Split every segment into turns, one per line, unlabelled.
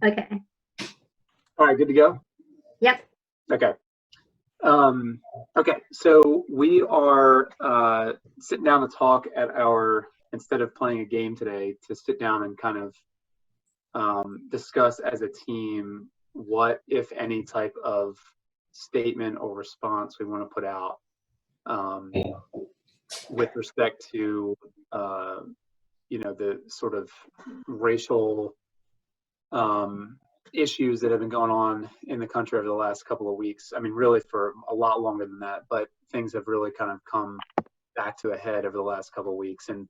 Okay.
All right, good to go?
Yep.
Okay. Okay, so we are sitting down to talk at instead of playing a game today, to sit down and kind of discuss as a team what, if any, type of statement or response we want to put out with respect to, the sort of racial issues that have been going on in the country over the last couple of weeks. I mean, really for a lot longer than that, but things have really kind of come back to a head over the last couple of weeks. And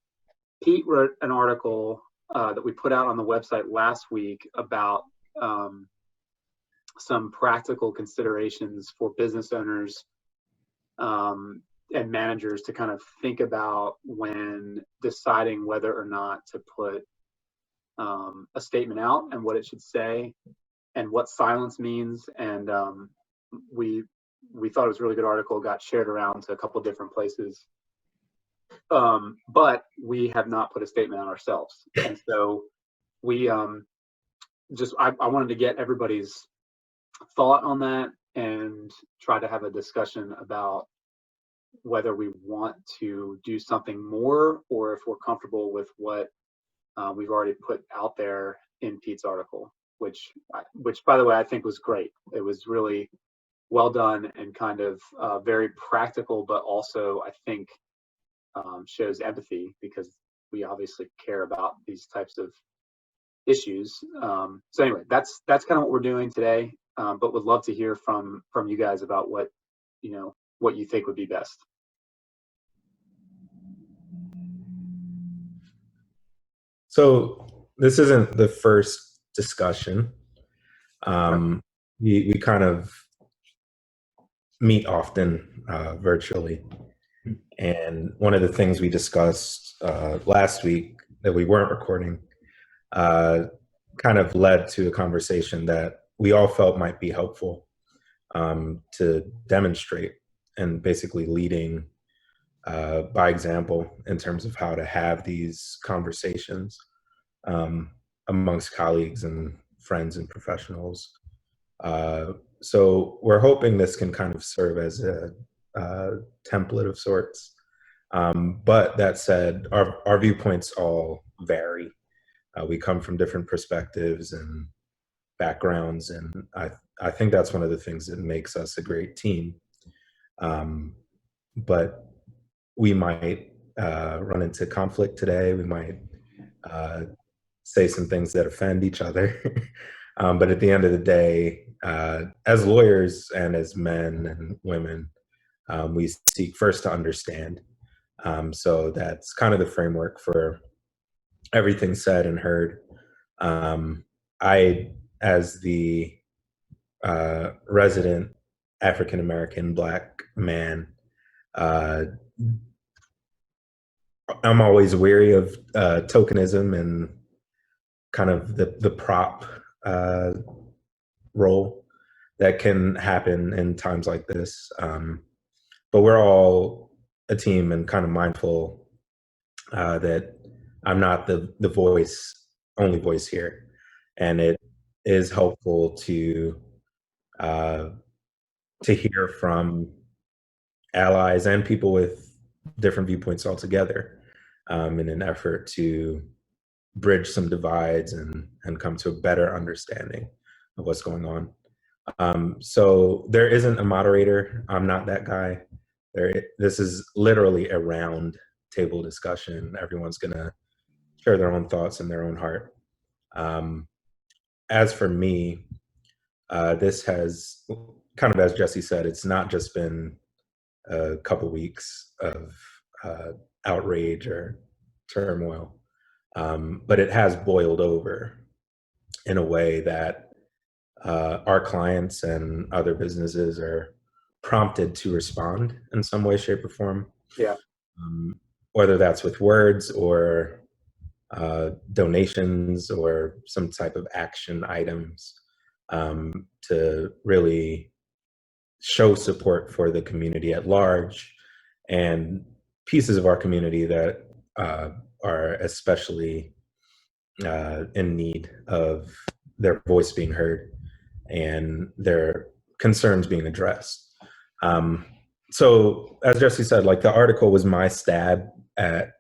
Pete wrote an article that we put out on the website last week about some practical considerations for business owners and managers to kind of think about when deciding whether or not to put a statement out and what it should say and what silence means. And we thought it was a really good article, got shared around to a couple of different places. But we have not put a statement out ourselves. And so we I wanted to get everybody's thought on that and try to have a discussion about whether we want to do something more or if we're comfortable with what we've already put out there in Pete's article, which by the way, I think was great. It was really well done and kind of very practical, but also I think shows empathy because we obviously care about these types of issues. So anyway, that's kind of what we're doing today, but would love to hear from you guys about what you think would be best.
So this isn't the first discussion. We kind of meet often virtually. And one of the things we discussed last week that we weren't recording kind of led to a conversation that we all felt might be helpful to demonstrate, and basically leading by example in terms of how to have these conversations amongst colleagues and friends and professionals. So we're hoping this can kind of serve as a template of sorts. But that said, our viewpoints all vary. We come from different perspectives and backgrounds, and I think that's one of the things that makes us a great team. But we might run into conflict today. We might say some things that offend each other. But at the end of the day, as lawyers and as men and women, we seek first to understand. So that's kind of the framework for everything said and heard. I, as the resident African-American Black man, I'm always wary of tokenism and kind of the prop role that can happen in times like this. But we're all a team and kind of mindful that I'm not the only voice here. And it is helpful to hear from allies and people with different viewpoints altogether in an effort to bridge some divides and come to a better understanding of what's going on. So there isn't a moderator. I'm not that guy. This is literally a round table discussion. Everyone's gonna share their own thoughts in their own heart. As for me, this has kind of, as Jesse said, it's not just been a couple weeks of outrage or turmoil, but it has boiled over in a way that our clients and other businesses are prompted to respond in some way, shape, or form.
Yeah.
Whether that's with words or donations or some type of action items to really show support for the community at large and pieces of our community that are especially in need of their voice being heard and their concerns being addressed. So as Jesse said, like the article was my stab at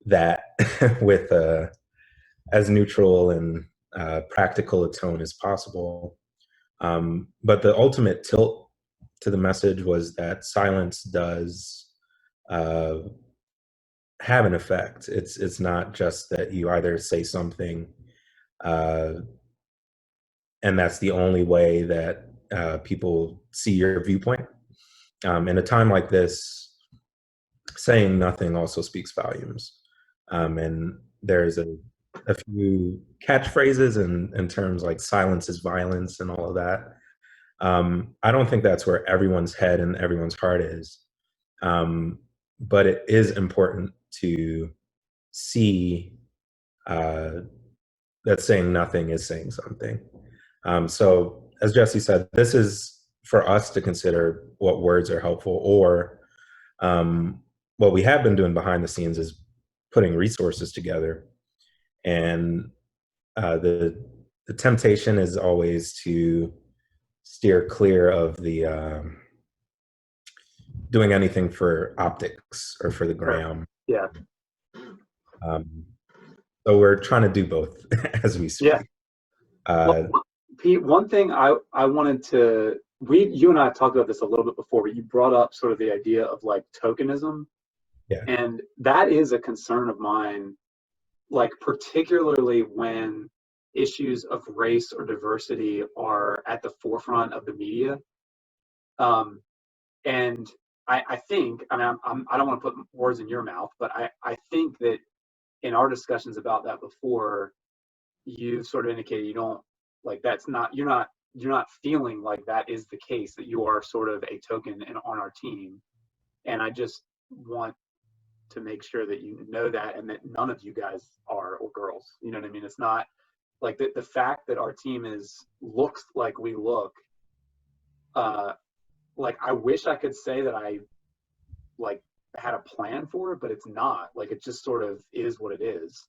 that with as neutral and practical a tone as possible. But the ultimate tilt to the message was that silence does have an effect. It's not just that you either say something and that's the only way that people see your viewpoint. In a time like this, saying nothing also speaks volumes. And there's a few catchphrases and terms like silence is violence and all of that. I don't think that's where everyone's head and everyone's heart is. But it is important to see that saying nothing is saying something. So as Jesse said, this is for us to consider what words are helpful, or what we have been doing behind the scenes is putting resources together. And the temptation is always to steer clear of the doing anything for optics or for the gram.
Yeah.
So we're trying to do both as we speak.
Yeah. Well, Pete, one thing I wanted to, you and I have talked about this a little bit before, but you brought up sort of the idea of like tokenism.
Yeah.
And that is a concern of mine, like particularly when issues of race or diversity are at the forefront of the media. And I think, I mean, I don't want to put words in your mouth, but I think that in our discussions about that before, you've sort of indicated you don't, like, that's not, you're not feeling like that is the case, that you are sort of a token on our team. And I just want to make sure that you know that, and that none of you guys are, or girls, you know what I mean? It's not like the fact that our team looks like we look, like I wish I could say that I like had a plan for it, but it's not. Like it just sort of is what it is.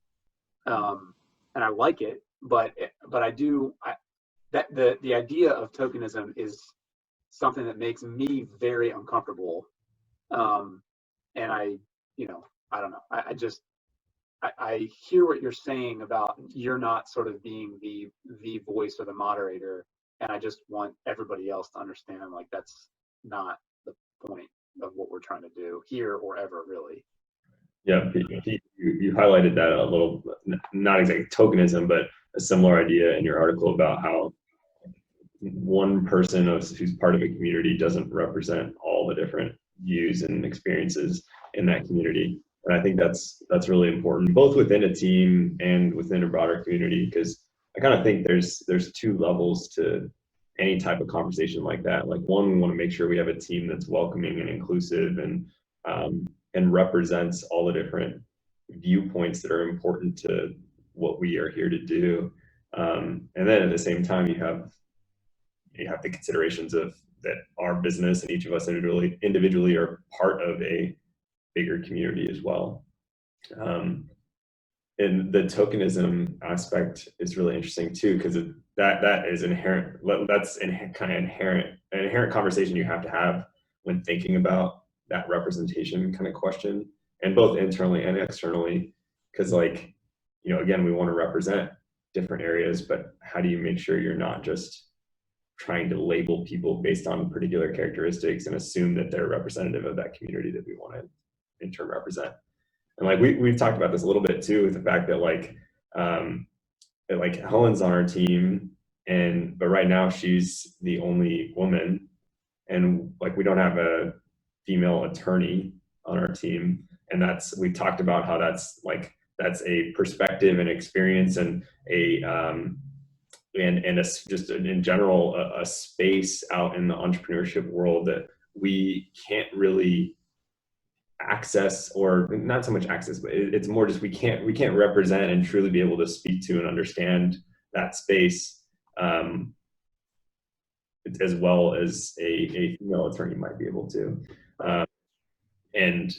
And I like it, but that the idea of tokenism is something that makes me very uncomfortable. And I don't know. I hear what you're saying about you're not sort of being the voice or the moderator, and I just want everybody else to understand like that's not the point of what we're trying to do here or ever, really.
Yeah, Pete, you highlighted that a little, not exactly tokenism, but a similar idea in your article about how one person who's part of a community doesn't represent all the different views and experiences in that community. And I think that's really important, both within a team and within a broader community, because I kind of think there's two levels to any type of conversation like that. Like one, we want to make sure we have a team that's welcoming and inclusive and represents all the different viewpoints that are important to what we are here to do. And then at the same time, you have the considerations of that our business and each of us individually are part of a bigger community as well. And the tokenism aspect is really interesting too, because that is inherent. That's kind of an inherent conversation you have to have when thinking about that representation kind of question, and both internally and externally, because like, again, we want to represent different areas, but how do you make sure you're not just trying to label people based on particular characteristics and assume that they're representative of that community that we want to in turn represent. And like we've talked about this a little bit too, with the fact that like Helen's on our team, but right now she's the only woman, and like we don't have a female attorney on our team, and we've talked about how that's a perspective and experience and just in general a space out in the entrepreneurship world that we can't really access, or not so much access, but it's more just we can't represent and truly be able to speak to and understand that space as well as a female attorney might be able to. And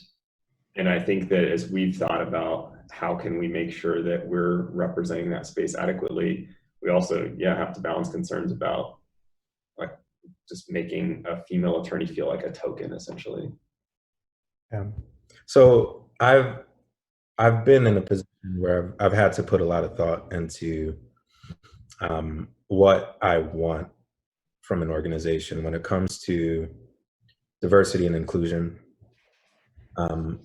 I think that as we've thought about how can we make sure that we're representing that space adequately, we also, yeah, have to balance concerns about like just making a female attorney feel like a token, essentially.
Yeah. So I've been in a position where I've had to put a lot of thought into what I want from an organization when it comes to diversity and inclusion.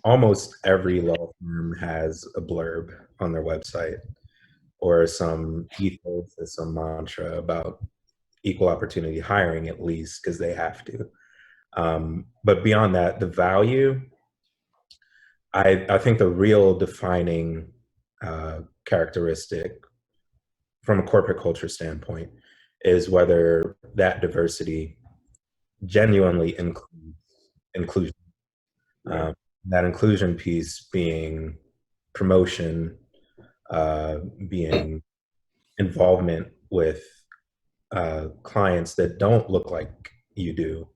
Almost every law firm has a blurb on their website or some ethos or some mantra about equal opportunity hiring, at least because they have to. But beyond that, the value, I think the real defining characteristic from a corporate culture standpoint is whether that diversity genuinely includes inclusion.
Right.
That inclusion piece being promotion, being involvement with clients that don't look like you do,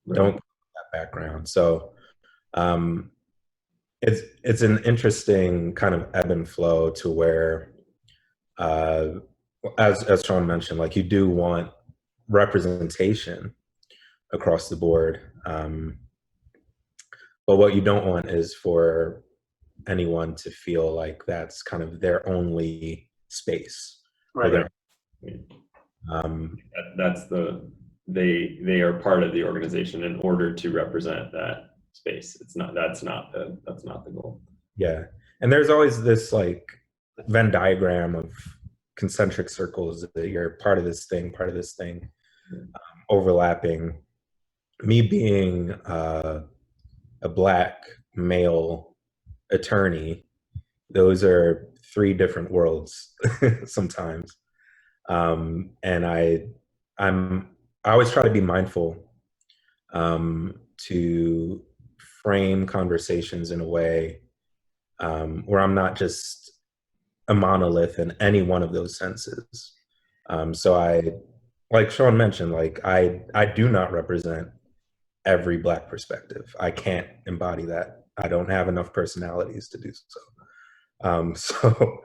Right.
don't have that background. So um, it's an interesting kind of ebb and flow to where, as Sean mentioned, like you do want representation across the board, but what you don't want is for anyone to feel like that's kind of their only space. Or
Right.
their,
um, that's they are part of the organization in order to represent that space. That's not the goal.
yeah. And there's always this like Venn diagram of concentric circles that you're part of this thing, overlapping. Me being a Black male attorney, those are three different worlds sometimes. And I always try to be mindful to frame conversations in a way where I'm not just a monolith in any one of those senses. So like Sean mentioned, like I do not represent every Black perspective. I can't embody that. I don't have enough personalities to do so. So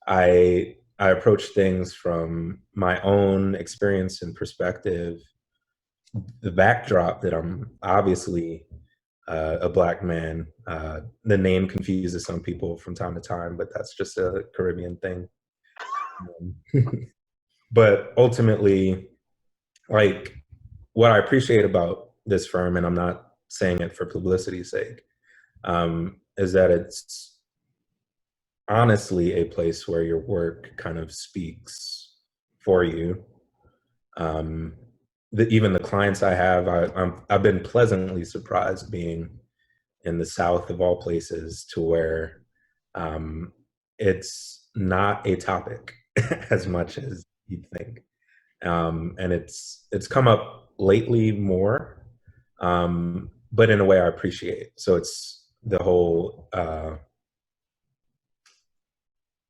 I approach things from my own experience and perspective, the backdrop that I'm obviously a Black man. The name confuses some people from time to time, but that's just a Caribbean thing. But ultimately, like what I appreciate about this firm, and I'm not saying it for publicity's sake, is that it's honestly a place where your work kind of speaks for you. Even the clients I have, I've been pleasantly surprised being in the South of all places to where it's not a topic as much as you'd think. And it's come up lately more, but in a way I appreciate. So it's the whole,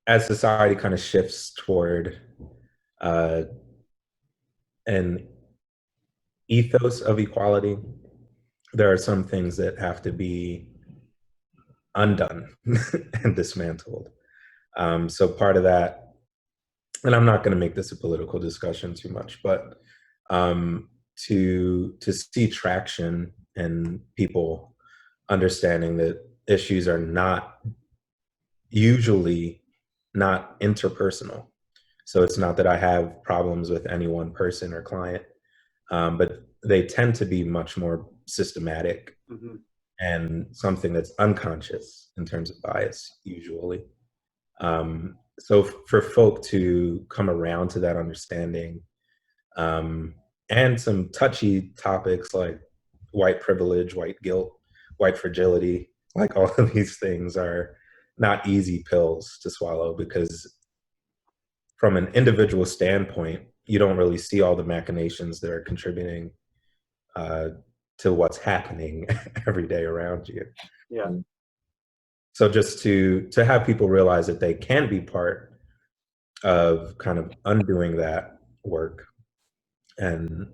as society kind of shifts toward an ethos of equality, there are some things that have to be undone and dismantled. So part of that, and I'm not going to make this a political discussion too much, but to see traction and people understanding that issues are not usually not interpersonal. So it's not that I have problems with any one person or client, but they tend to be much more systematic and something that's unconscious in terms of bias, usually. So for folk to come around to that understanding, and some touchy topics like white privilege, white guilt, white fragility, like all of these things are not easy pills to swallow, because from an individual standpoint, you don't really see all the machinations that are contributing to what's happening every day around you.
Yeah.
So just to have people realize that they can be part of kind of undoing that work and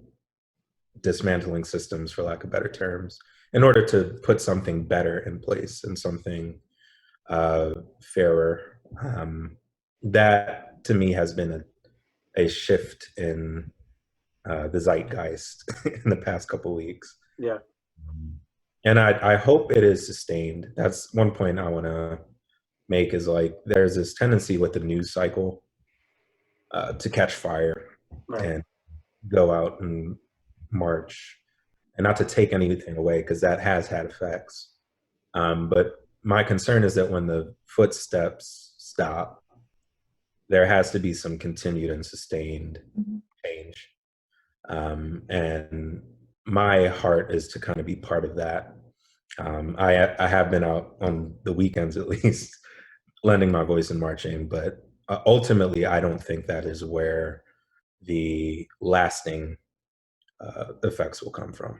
dismantling systems, for lack of better terms, in order to put something better in place and something fairer. That to me has been a shift in the zeitgeist in the past couple weeks.
Yeah.
And I hope it is sustained. That's one point I want to make, is like there's this tendency with the news cycle to catch fire
Right.
and go out and march, and not to take anything away, because that has had effects. But my concern is that when the footsteps stop, there has to be some continued and sustained change. And my heart is to kind of be part of that. I have been out on the weekends, at least, lending my voice and marching, but ultimately, I don't think that is where the lasting effects will come from.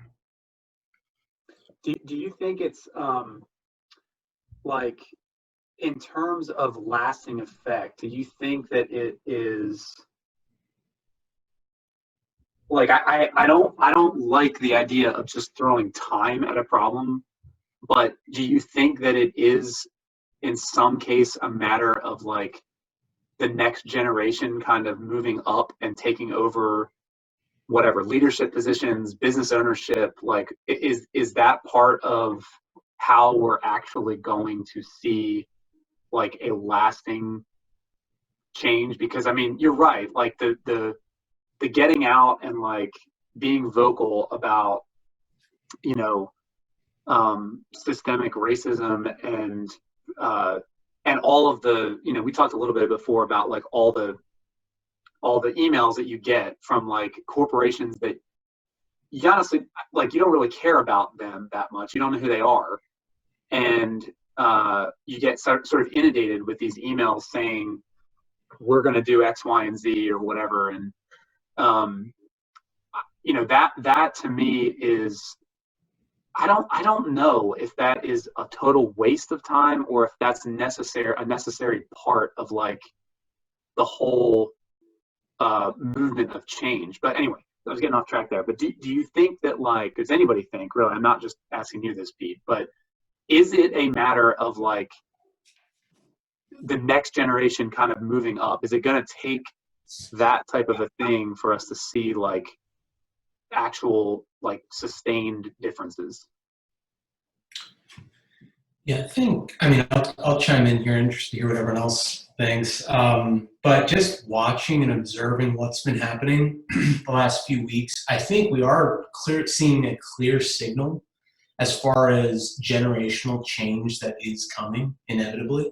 Do you think it's like, in terms of lasting effect, do you think that it is like, I don't like the idea of just throwing time at a problem, but do you think that it is in some case a matter of like the next generation kind of moving up and taking over whatever leadership positions, business ownership? Like, is that part of how we're actually going to see like a lasting change? Because I mean, you're right, like the getting out and like being vocal about, you know, systemic racism and all of the, you know, we talked a little bit before about like all the emails that you get from like corporations that you honestly, like, you don't really care about them that much. You don't know who they are. And you get sort of inundated with these emails saying, we're going to do X, Y, and Z or whatever. And, you know, that to me is, I don't know if that is a total waste of time or if that's a necessary part of like the whole movement of change. But anyway, I was getting off track there. But do you think that, like, does anybody think, really, I'm not just asking you this, Pete, but is it a matter of like the next generation kind of moving up? Is it going to take that type of a thing for us to see like actual like sustained differences?
Yeah, I mean, I'll chime in here, interested to hear what everyone else thinks. But just watching and observing what's been happening the last few weeks, I think we are seeing a clear signal as far as generational change that is coming inevitably.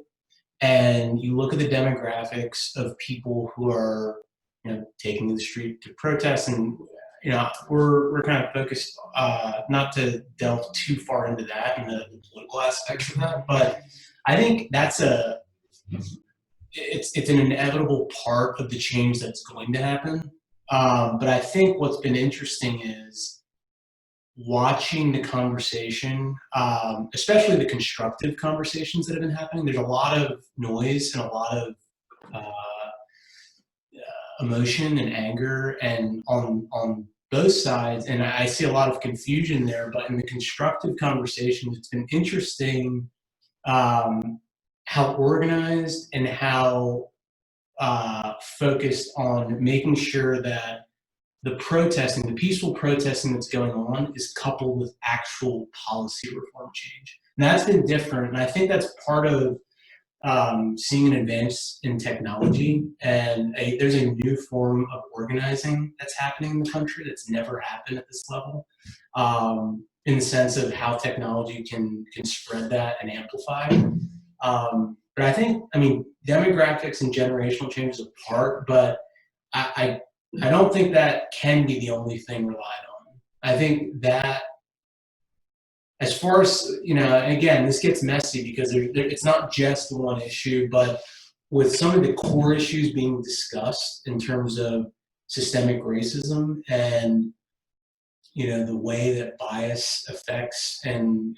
And you look at the demographics of people who are, you know, taking to the street to protest, and you know, we're kind of focused, not to delve too far into that and the political aspects of that, but I think that's it's an inevitable part of the change that's going to happen. But I think what's been interesting is watching the conversation, especially the constructive conversations that have been happening. There's a lot of noise and a lot of emotion and anger, and on both sides, and I see a lot of confusion there. But in the constructive conversations, it's been interesting how organized and how focused on making sure that the protesting, the peaceful protesting that's going on, is coupled with actual policy reform change. And that's been different, and I think that's part of seeing an advance in technology, and there's a new form of organizing that's happening in the country that's never happened at this level, in the sense of how technology can spread that and amplify. But I think, I mean, demographics and generational change is a part, but I don't think that can be the only thing relied on. I think that, as far as, you know, and again, this gets messy because it's not just one issue, but with some of the core issues being discussed in terms of systemic racism and, you know, the way that bias affects and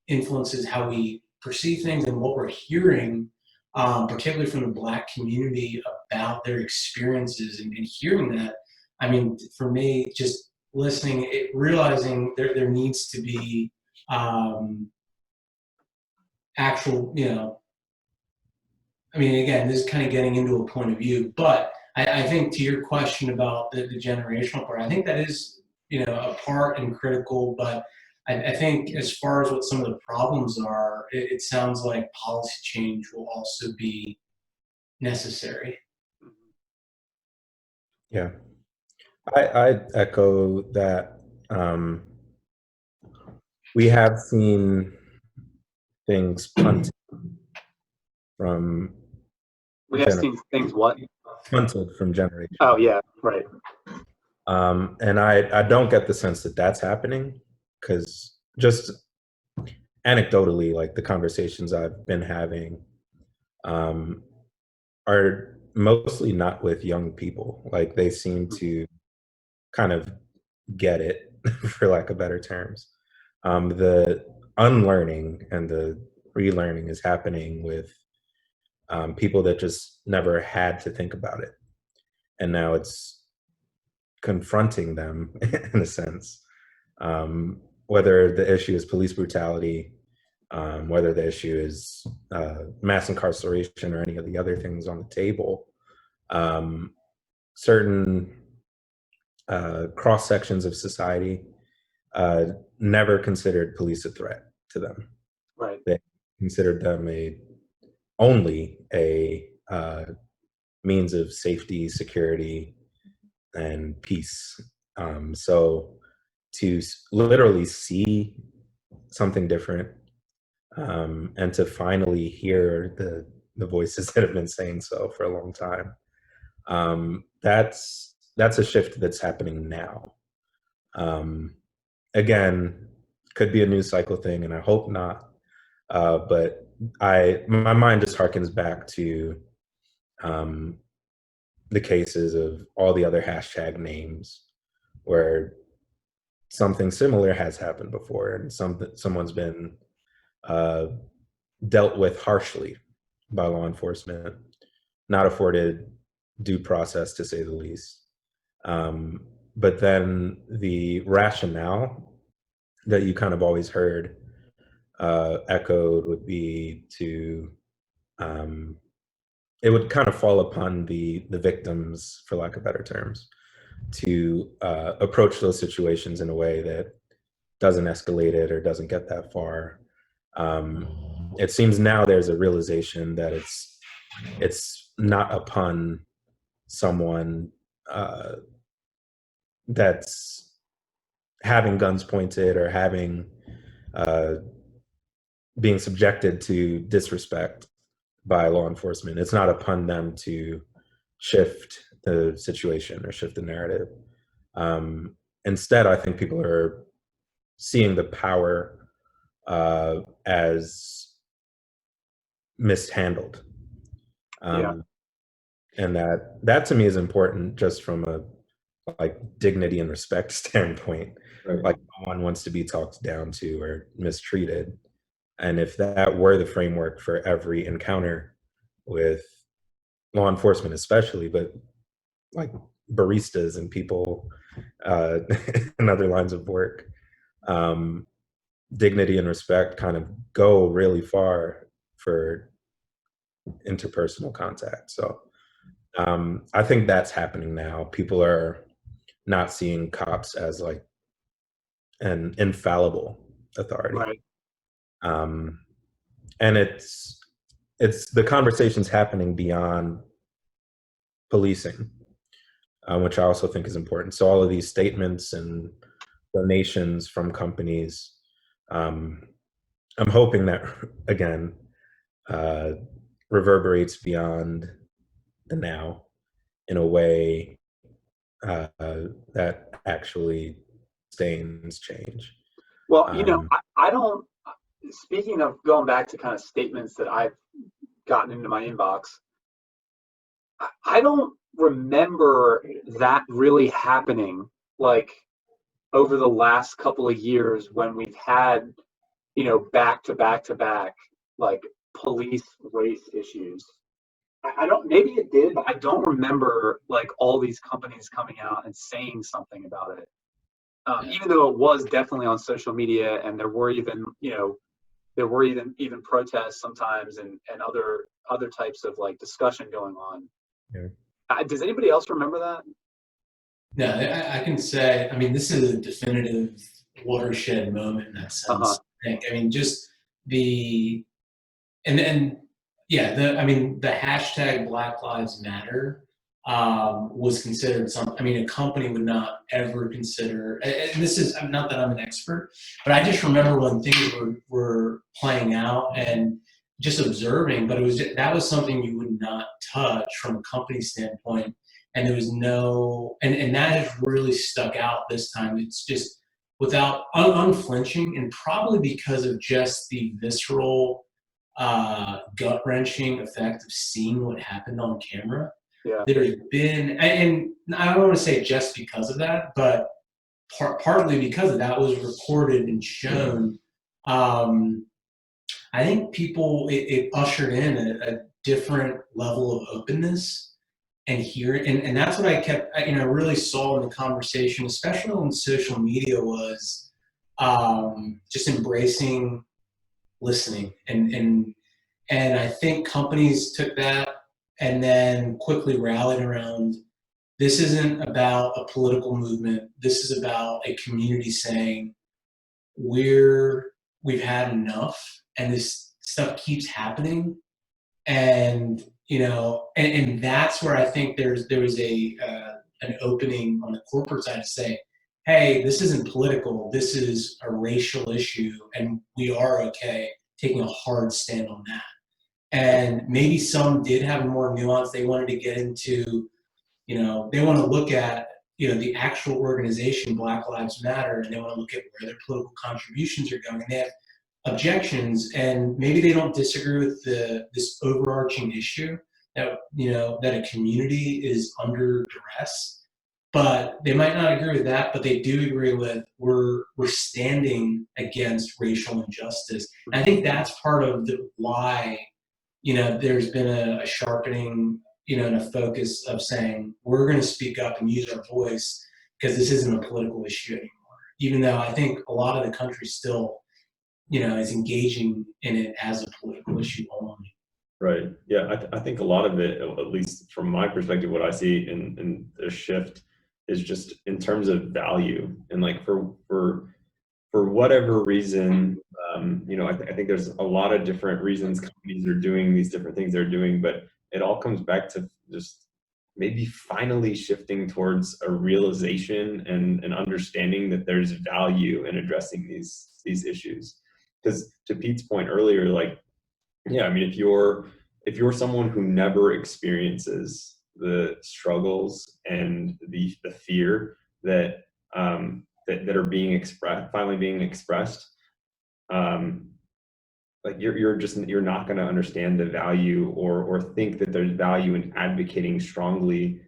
influences how we perceive things and what we're hearing, particularly from the Black community about their experiences, and hearing that, I mean, for me, just listening, realizing there needs to be actual, you know, I mean, again, this is kind of getting into a point of view, but I think to your question about the generational part, I think that is, a part and critical, but I think as far as what some of the problems are, it sounds like policy change will also be necessary.
Yeah, I echo that. We have seen things punted from
We have seen things what?
punted from generation.
Oh yeah, right.
And I don't get the sense that that's happening, because just anecdotally, like the conversations I've been having are mostly not with young people. Like they seem to kind of get it, for lack of better terms. The unlearning and the relearning is happening with people that just never had to think about it. And now it's confronting them in a sense. Whether the issue is police brutality, whether the issue is mass incarceration or any of the other things on the table, certain cross sections of society never considered police a threat to them.
Right.
They considered them only a means of safety, security, and peace. So to literally see something different, and to finally hear the voices that have been saying so for a long time, that's a shift that's happening now. Again, could be a news cycle thing, and I hope not. But my mind just harkens back to the cases of all the other hashtag names where something similar has happened before, and someone's been dealt with harshly by law enforcement, not afforded due process, to say the least. But then the rationale that you kind of always heard echoed would be to it would kind of fall upon the victims, for lack of better terms, to approach those situations in a way that doesn't escalate it or doesn't get that far. It seems now there's a realization that it's not upon someone that's having guns pointed or having being subjected to disrespect by law enforcement. It's not upon them to shift the situation or shift the narrative. Instead, I think people are seeing the power as mishandled. And that to me is important, just from a dignity and respect standpoint.
Right.
Like, no one wants to be talked down to or mistreated. And if that were the framework for every encounter with law enforcement, especially, but like baristas and people in other lines of work, dignity and respect kind of go really far for interpersonal contact. So I think that's happening now. People are not seeing cops as like an infallible authority.
Right.
And it's the conversations happening beyond policing, which I also think is important. So all of these statements and donations from companies, I'm hoping that, again, reverberates beyond the now in a way that actually sustains change.
Well, I don't, speaking of going back to kind of statements that I've gotten into my inbox, I don't remember that really happening like over the last couple of years when we've had, back to back to back, like police race issues. I don't, maybe it did, but I don't remember like all these companies coming out and saying something about it. Even though it was definitely on social media, and there were even, even protests sometimes, and other types of like discussion going on.
Yeah.
Does anybody else remember that?
No, I can say, I mean, this is a definitive watershed moment in that sense. I mean, just the, and yeah, I mean, the hashtag Black Lives Matter was considered something, I mean, a company would not ever consider, and this is, not that I'm an expert, but I just remember when things were playing out and just observing, but that was something you would not touch from a company standpoint. And there was no, and that has really stuck out this time. It's just without unflinching, and probably because of just the visceral, gut wrenching effect of seeing what happened on camera.
Yeah.
There's been, and I don't want to say just because of that, but partly because of that was recorded and shown. I think it ushered in a different level of openness and and that's what I kept, really saw in the conversation, especially on social media, was just embracing listening. And I think companies took that and then quickly rallied around, this isn't about a political movement. This is about a community saying, we've had enough and this stuff keeps happening. And and that's where I think there was an opening on the corporate side to say, hey, this isn't political, this is a racial issue, and we are okay taking a hard stand on that. And maybe some did have more nuance. They wanted to get into, they want to look at the actual organization, Black Lives Matter, and they want to look at where their political contributions are going, and they have objections, and maybe they don't disagree with this overarching issue that that a community is under duress, but they might not agree with that, but they do agree with we're standing against racial injustice. And I think that's part of why there's been a sharpening and a focus of saying we're going to speak up and use our voice because this isn't a political issue anymore, even though I think a lot of the country still is engaging in it as a political issue only.
Right. Yeah. I think a lot of it, at least from my perspective, what I see in the shift is just in terms of value, and like for whatever reason, I think there's a lot of different reasons companies are doing these different things they're doing, but it all comes back to just maybe finally shifting towards a realization and an understanding that there's value in addressing these issues. Because to Pete's point earlier, like, yeah, I mean, if you're someone who never experiences the struggles and the fear that that are being finally being expressed, like you're not going to understand the value or think that there's value in advocating strongly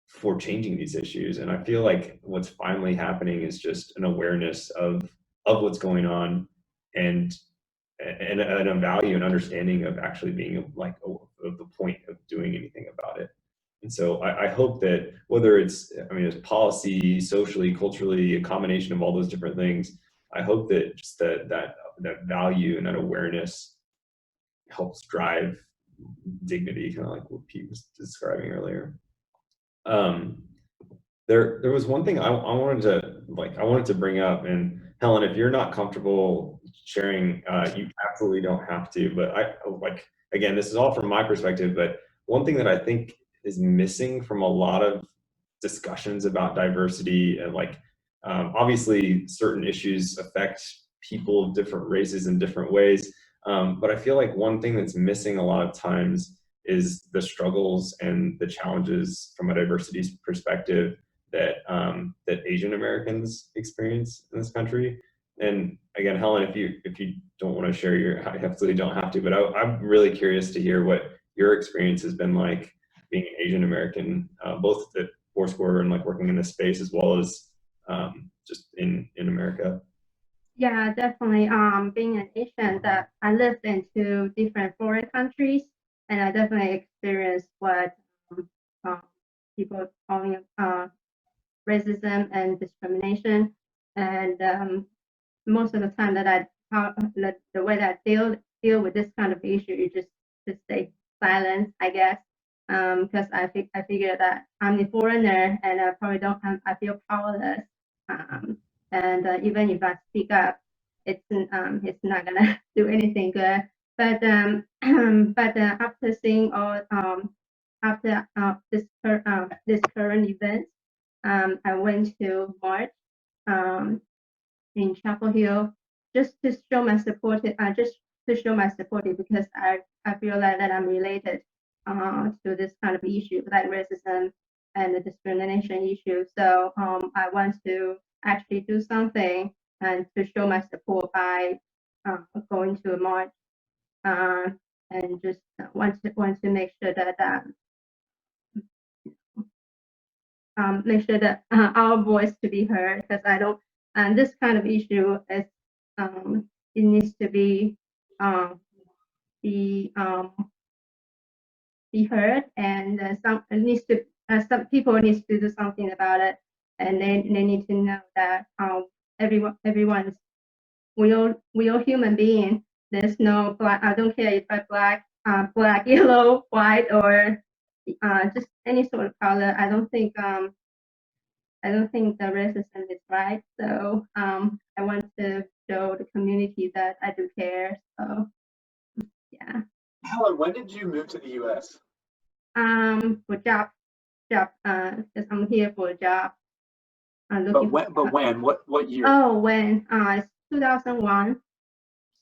for changing these issues. And I feel like what's finally happening is just an awareness of what's going on, and a value and understanding of actually being like of the point of doing anything about it. And so I hope that whether it's policy, socially, culturally, a combination of all those different things, I hope that just that value and that awareness helps drive dignity, kind of like what Pete was describing earlier. There was one thing I wanted to bring up, and Helen, if you're not comfortable sharing, you absolutely don't have to, but again, this is all from my perspective, but one thing that I think is missing from a lot of discussions about diversity, and obviously certain issues affect people of different races in different ways, but I feel like one thing that's missing a lot of times is the struggles and the challenges from a diversity perspective that Asian Americans experience in this country. And again, Helen, if you don't want to share you absolutely don't have to, but I'm really curious to hear what your experience has been like being an Asian American, both at Foursquare and working in this space, as well as just in America.
Yeah, definitely. Being an Asian, that I lived in 2 different foreign countries, and I definitely experienced what people calling racism and discrimination. And most of the time that the way that I deal with this kind of issue, you just stay silent, I guess. because I figure that I'm a foreigner and I probably I feel powerless. And even if I speak up, it's not gonna do anything good. But after seeing all after this current event, I went to march in Chapel Hill just to show my support. Just to show my support because I feel like that I'm related to this kind of issue like racism and the discrimination issue. So I want to actually do something and to show my support by going to a march and just want to make sure that our voice to be heard because I don't and this kind of issue is it needs to be be be heard and some people needs to do something about it and they need to know that everyone's we all human being. There's no black. I don't care if I black, yellow, white, or just any sort of color. I don't think the racism is right. So I want to show the community that I do care. So yeah.
Helen, when did you move to the U.S.?
For job, because I'm here for a job. I'm looking
But when? What year?
Oh, when? It's 2001.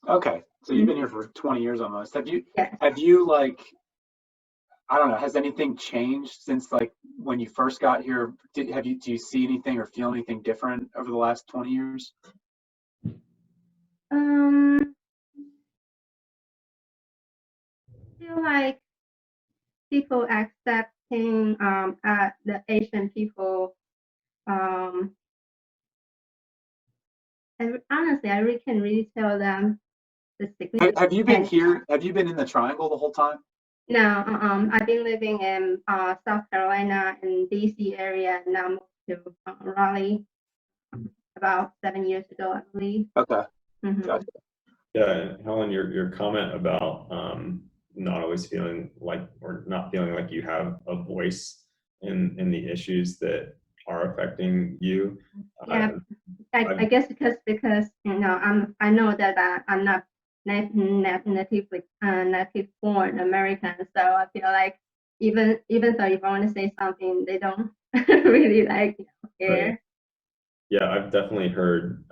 Okay, so you've been here for 20 years almost.
Yes.
Have you like, I don't know, has anything changed since like when you first got here? Do you see anything or feel anything different over the last 20 years?
Feel like people accepting the Asian people. And honestly, I really can really tell them the significance.
Have you been here? Have you been in the Triangle the whole time?
No, I've been living in South Carolina in DC area, and now moved to Raleigh about 7 years ago, I believe.
Okay.
Gotcha.
Yeah, Helen, your comment about not always feeling like or not feeling like you have a voice in the issues that are affecting you.
Yeah, I guess because I know that I'm not native born American, so I feel like even though if I want to say something, they don't really care.
Right. Yeah, I've definitely heard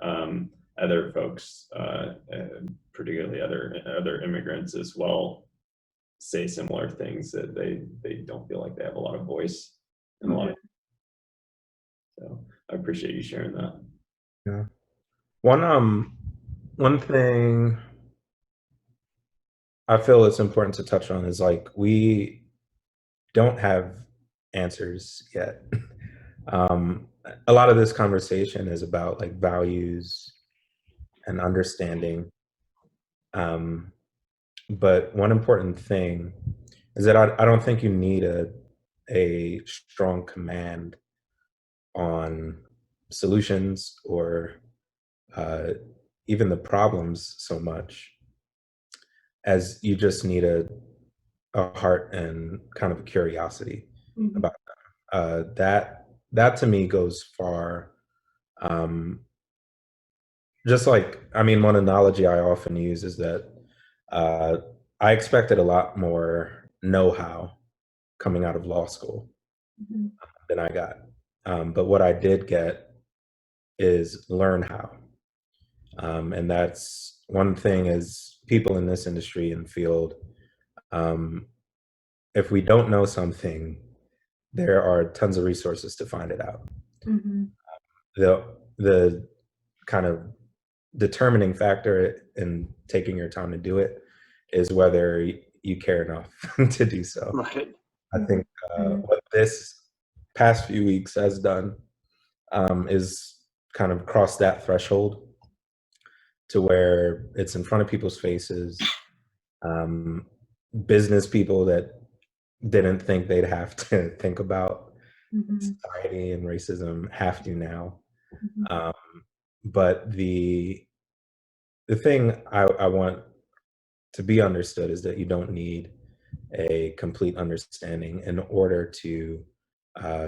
other folks, particularly other immigrants as well, say similar things that they don't feel like they have a lot of voice in a lot of. So I appreciate you sharing that.
Yeah. One thing I feel it's important to touch on is like we don't have answers yet. A lot of this conversation is about like values and understanding. But one important thing is that I don't think you need a strong command on solutions or even the problems so much as you just need a heart and kind of a curiosity about them. That to me goes far. Just like, I mean, one analogy I often use is that I expected a lot more know-how coming out of law school than I got. But what I did get is learn how. And that's one thing as people in this industry and field, if we don't know something, there are tons of resources to find it out. The kind of determining factor in taking your time to do it is whether you care enough to do so.
Right.
I think what this past few weeks has done is kind of cross that threshold to where it's in front of people's faces. Business people that didn't think they'd have to think about society and racism have to now. But the thing I want to be understood is that you don't need a complete understanding in order to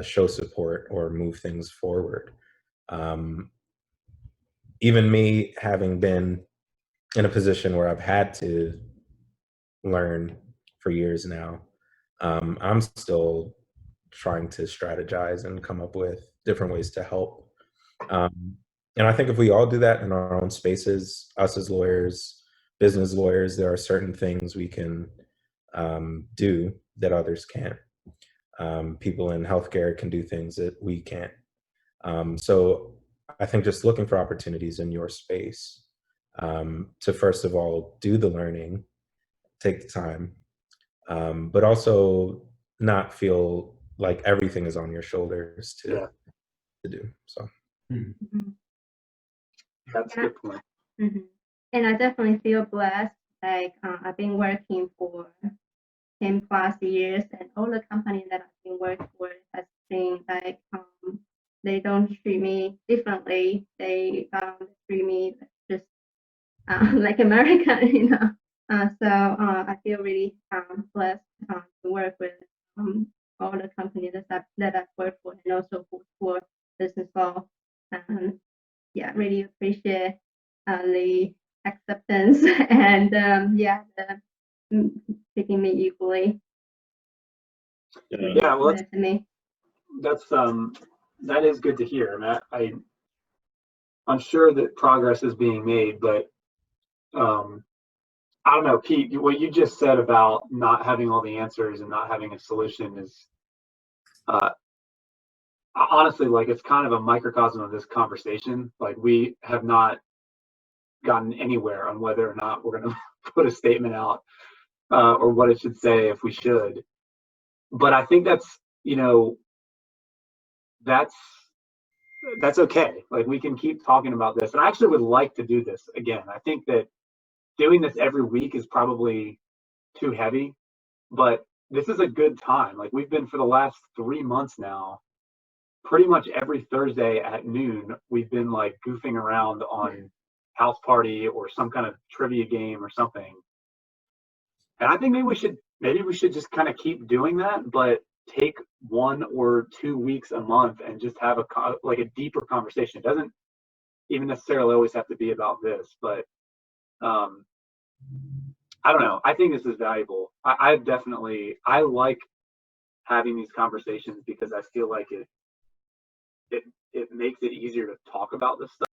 show support or move things forward. Even me having been in a position where I've had to learn for years now, I'm still trying to strategize and come up with different ways to help. And I think if we all do that in our own spaces, us as lawyers, business lawyers, there are certain things we can do that others can't. People in healthcare can do things that we can't. So I think just looking for opportunities in your space to first of all do the learning, take the time, but also not feel like everything is on your shoulders to do. So
That's a good point.
And I definitely feel blessed. Like I've been working for 10 plus years, and all the companies that I've been working for has been like they don't treat me differently. They treat me just like American, you know. So I feel really blessed to work with all the companies that I've worked for, and also for business law. Yeah, really appreciate the acceptance and treating me equally.
Yeah, well,
To me.
that's that is good to hear. And I'm sure that progress is being made, but I don't know, Pete, what you just said about not having all the answers and not having a solution is honestly, like, it's kind of a microcosm of this conversation. Like, we have not gotten anywhere on whether or not we're going to put a statement out or what it should say, if we should. But I think that's, you know, that's okay. Like, we can keep talking about this. And I actually would like to do this again. I think that doing this every week is probably too heavy, but this is a good time. Like, we've been for the last 3 months now, pretty much every Thursday at noon, we've been like goofing around on House Party or some kind of trivia game or something. And I think maybe we should just kind of keep doing that, but take 1 or 2 weeks a month and just have a deeper conversation. It doesn't even necessarily always have to be about this, but I don't know. I think this is valuable. I like having these conversations because I feel like it makes it easier to talk about this stuff.